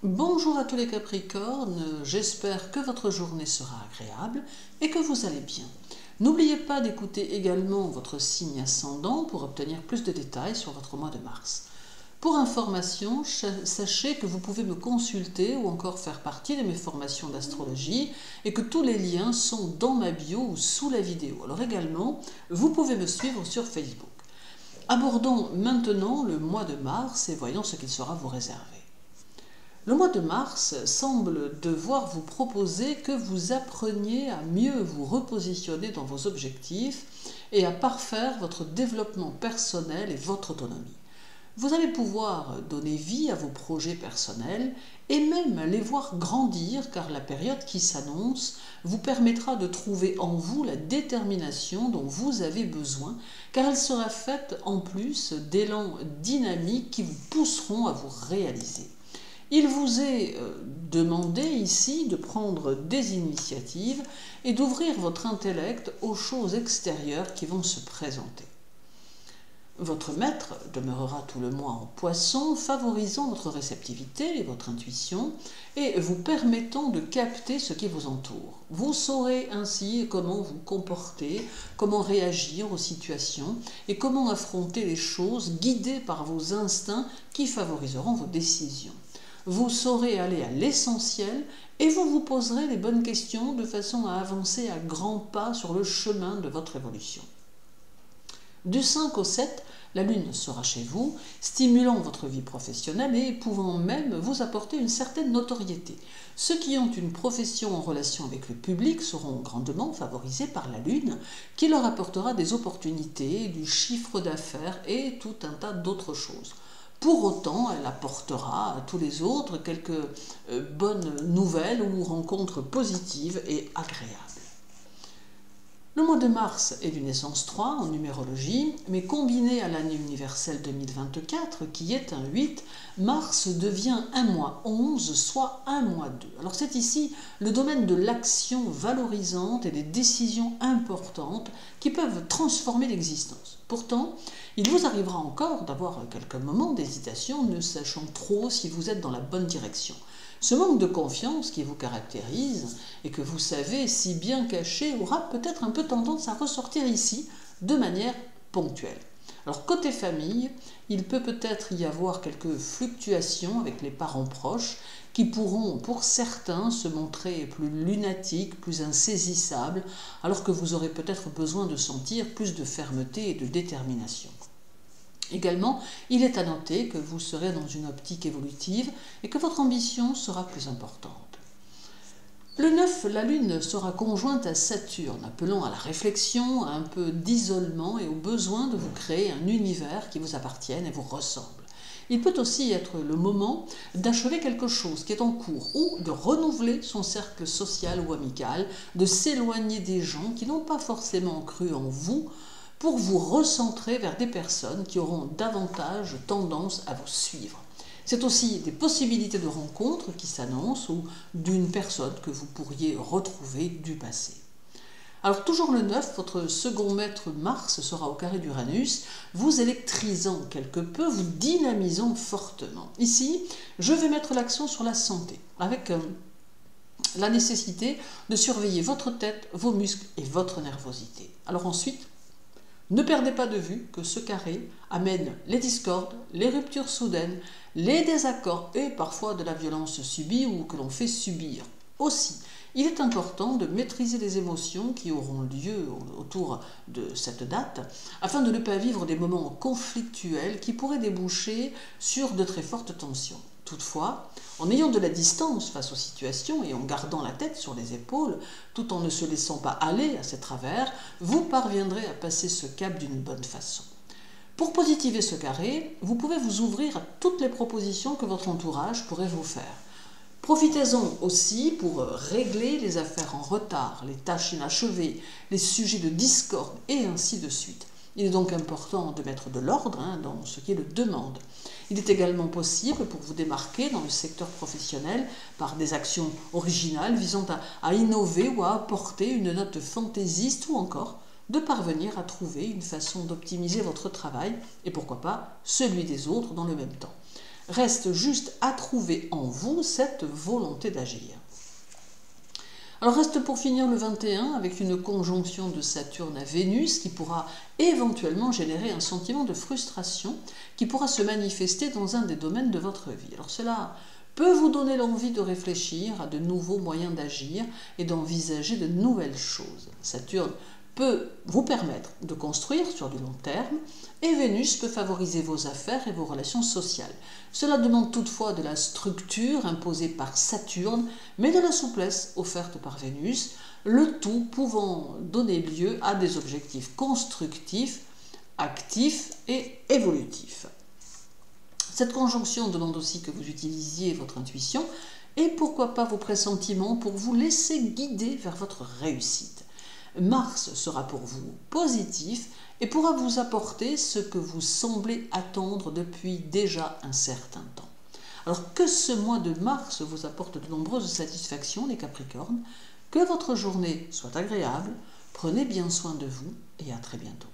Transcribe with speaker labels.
Speaker 1: Bonjour à tous les Capricornes, j'espère que votre journée sera agréable et que vous allez bien. N'oubliez pas d'écouter également votre signe ascendant pour obtenir plus de détails sur votre mois de mars. Pour information, sachez que vous pouvez me consulter ou encore faire partie de mes formations d'astrologie et que tous les liens sont dans ma bio ou sous la vidéo. Alors également, vous pouvez me suivre sur Facebook. Abordons maintenant le mois de mars et voyons ce qu'il sera vous réserver. Le mois de mars semble devoir vous proposer que vous appreniez à mieux vous repositionner dans vos objectifs et à parfaire votre développement personnel et votre autonomie. Vous allez pouvoir donner vie à vos projets personnels et même les voir grandir car la période qui s'annonce vous permettra de trouver en vous la détermination dont vous avez besoin car elle sera faite en plus d'élan dynamiques qui vous pousseront à vous réaliser. Il vous est demandé ici de prendre des initiatives et d'ouvrir votre intellect aux choses extérieures qui vont se présenter. Votre maître demeurera tout le mois en Poisson, favorisant votre réceptivité et votre intuition et vous permettant de capter ce qui vous entoure. Vous saurez ainsi comment vous comporter, comment réagir aux situations et comment affronter les choses guidés par vos instincts qui favoriseront vos décisions. Vous saurez aller à l'essentiel et vous vous poserez les bonnes questions de façon à avancer à grands pas sur le chemin de votre évolution. Du 5 au 7, la Lune sera chez vous, stimulant votre vie professionnelle et pouvant même vous apporter une certaine notoriété. Ceux qui ont une profession en relation avec le public seront grandement favorisés par la Lune, qui leur apportera des opportunités, du chiffre d'affaires et tout un tas d'autres choses. Pour autant, elle apportera à tous les autres quelques bonnes nouvelles ou rencontres positives et agréables. Le mois de mars est d'une essence 3 en numérologie, mais combiné à l'année universelle 2024, qui est un 8, mars devient un mois 11, soit un mois 2. Alors c'est ici le domaine de l'action valorisante et des décisions importantes qui peuvent transformer l'existence. Pourtant, il vous arrivera encore d'avoir quelques moments d'hésitation, ne sachant trop si vous êtes dans la bonne direction. Ce manque de confiance qui vous caractérise et que vous savez si bien cacher aura peut-être un peu tendance à ressortir ici de manière ponctuelle. Alors côté famille, il peut peut-être y avoir quelques fluctuations avec les parents proches qui pourront pour certains se montrer plus lunatiques, plus insaisissables, alors que vous aurez peut-être besoin de sentir plus de fermeté et de détermination. Également, il est à noter que vous serez dans une optique évolutive et que votre ambition sera plus importante. Le 9, la Lune sera conjointe à Saturne, appelant à la réflexion, à un peu d'isolement et au besoin de vous créer un univers qui vous appartienne et vous ressemble. Il peut aussi être le moment d'achever quelque chose qui est en cours ou de renouveler son cercle social ou amical, de s'éloigner des gens qui n'ont pas forcément cru en vous, pour vous recentrer vers des personnes qui auront davantage tendance à vous suivre. C'est aussi des possibilités de rencontres qui s'annoncent ou d'une personne que vous pourriez retrouver du passé. Alors toujours le 9, votre second maître Mars sera au carré d'Uranus, vous électrisant quelque peu, vous dynamisant fortement. Ici, je vais mettre l'accent sur la santé, avec la nécessité de surveiller votre tête, vos muscles et votre nervosité. Alors ensuite, ne perdez pas de vue que ce carré amène les discordes, les ruptures soudaines, les désaccords et parfois de la violence subie ou que l'on fait subir. Aussi, il est important de maîtriser les émotions qui auront lieu autour de cette date afin de ne pas vivre des moments conflictuels qui pourraient déboucher sur de très fortes tensions. Toutefois, en ayant de la distance face aux situations et en gardant la tête sur les épaules, tout en ne se laissant pas aller à ses travers, vous parviendrez à passer ce cap d'une bonne façon. Pour positiver ce carré, vous pouvez vous ouvrir à toutes les propositions que votre entourage pourrait vous faire. Profitez-en aussi pour régler les affaires en retard, les tâches inachevées, les sujets de discorde et ainsi de suite. Il est donc important de mettre de l'ordre dans ce qui le demande. Il est également possible pour vous démarquer dans le secteur professionnel par des actions originales visant à innover ou à apporter une note fantaisiste ou encore de parvenir à trouver une façon d'optimiser votre travail et pourquoi pas celui des autres dans le même temps. Reste juste à trouver en vous cette volonté d'agir. Alors reste pour finir le 21 avec une conjonction de Saturne à Vénus qui pourra éventuellement générer un sentiment de frustration qui pourra se manifester dans un des domaines de votre vie. Alors cela peut vous donner l'envie de réfléchir à de nouveaux moyens d'agir et d'envisager de nouvelles choses. Saturne peut vous permettre de construire sur du long terme et Vénus peut favoriser vos affaires et vos relations sociales. Cela demande toutefois de la structure imposée par Saturne, mais de la souplesse offerte par Vénus, le tout pouvant donner lieu à des objectifs constructifs, actifs et évolutifs. Cette conjonction demande aussi que vous utilisiez votre intuition et pourquoi pas vos pressentiments pour vous laisser guider vers votre réussite. Mars sera pour vous positif et pourra vous apporter ce que vous semblez attendre depuis déjà un certain temps. Alors que ce mois de mars vous apporte de nombreuses satisfactions, les Capricornes, que votre journée soit agréable, prenez bien soin de vous et à très bientôt.